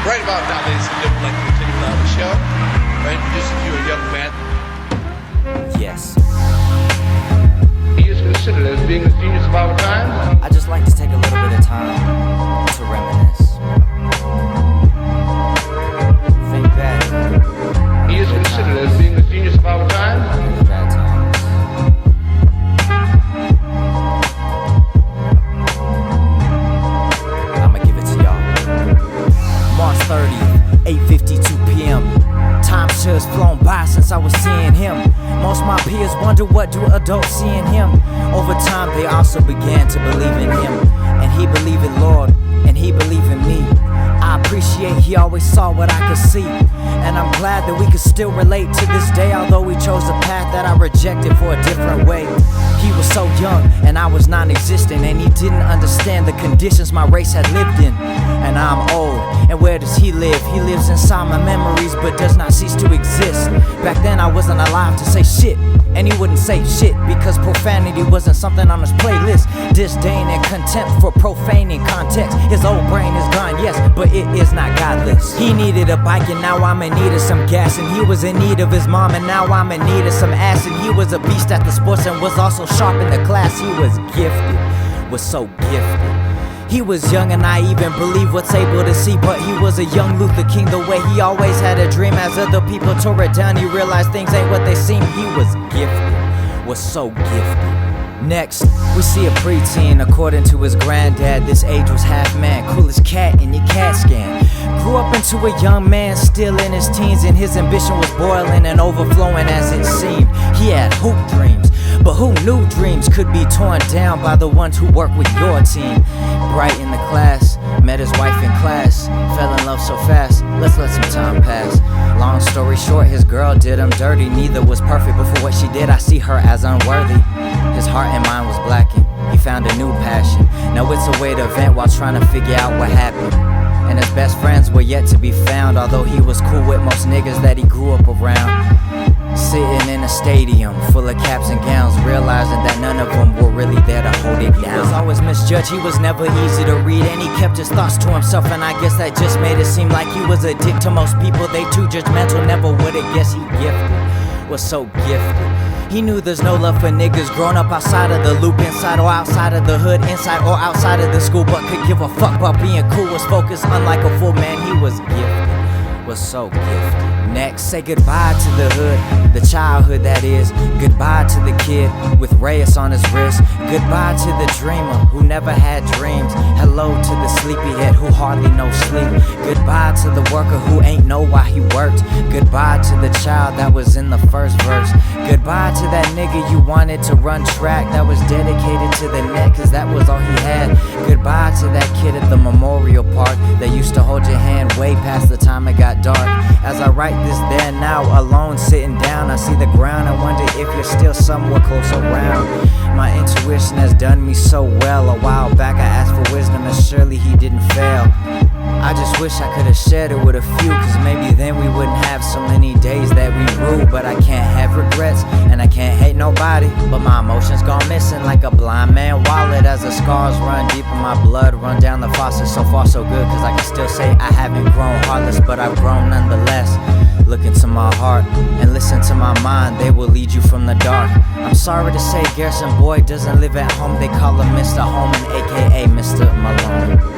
Right about now, ladies and gentlemen, I'd like to continue on the show. I introduce to you a young man. Yes. He is considered as being the genius of our time. I just like to take a little bit of time to reminisce. Think back. He is considered as being the genius of our time. The bad times. I'ma give it to y'all. March 30th, 8:52 p.m. Time sure has flown by since I was seeing him. Most of my peers wonder, what do adults see in him? Over time they also began to believe in him, and he believed in Lord, and he believed in me. I appreciate he always saw what I could see, and I'm glad that we could still relate to this day, although we chose a path that I rejected for a different way. He was so young and I was non-existent, and he didn't understand the conditions my race had lived in. And I'm old, and where does he live? He lives inside my memories but does not cease to exist. Back then I wasn't alive to say shit, and he wouldn't say shit because profanity wasn't something on his playlist. Disdain and contempt for profaning context. His old brain is gone, yes, but it is not godless. He needed a bike and now I'm in need of some gas, and he was in need of his mom and now I'm in need of some ass. And he was a beast at the sports and was also sharp in the class. He was gifted, was so gifted. He was young and I even believe what's able to see, but he was a young Luther King the way he always had a dream. As other people tore it down, he realized things ain't what they seem. He was gifted, was so gifted. Next, we see a preteen. According to his granddad, this age was half man, cool as cat in your CAT scan. Grew up into a young man still in his teens, and his ambition was boiling and overflowing as it seemed. He had hoop dreams, but who knew dreams could be torn down by the ones who work with your team? Bright in the class, met his wife in class, fell in love so fast, let's let some time pass. Long story short, his girl did him dirty. Neither was perfect, but for what she did, I see her as unworthy. His heart and mind was blackened, he found a new passion. Now it's a way to vent while trying to figure out what happened. And his best friends were yet to be found, although he was cool with most niggas that he grew up around. Sitting in a stadium full of caps and gowns, realizing that none of them were really there to hold it down. He was always misjudged, he was never easy to read, and he kept his thoughts to himself, and I guess that just made it seem like he was a dick to most people. They too judgmental, never would've guessed he gifted, was so gifted. He knew there's no love for niggas growing up outside of the loop, inside or outside of the hood, inside or outside of the school, but could give a fuck about being cool, was focused unlike a fool. Man, he was gifted, was so gifted. Next, say goodbye to the hood, the childhood that is. Goodbye to the kid with Reyes on his wrist. Goodbye to the dreamer who never had dreams. Hello to the sleepyhead who hardly knows sleep. Goodbye to the worker who ain't know why he worked. Goodbye to the child that was in the first verse. Goodbye to that nigga you wanted to run track, that was dedicated to the net cause that was all he had. Goodbye to that kid at the memorial park that used to hold your hand way past the time it got dark. As I write this there now, alone sitting down, I see the ground and wonder if you're still somewhere close around. My intuition has done me so well. A while back I asked for wisdom and surely he didn't fail. I just wish I could've shared it with a few, cause maybe then we wouldn't have so many days that we rue. But I can't have regrets and I can't hate nobody, but my emotions gone missing like a blind man wallet. As the scars run deep in my blood, run down the faucet. So far so good, cause I can still say I haven't grown heartless, but I've grown nonetheless. Look into my heart and listen to my mind, they will lead you from the dark. I'm sorry to say Garrison Boy doesn't live at home, they call him Mr. Holman, aka Mr. Malone.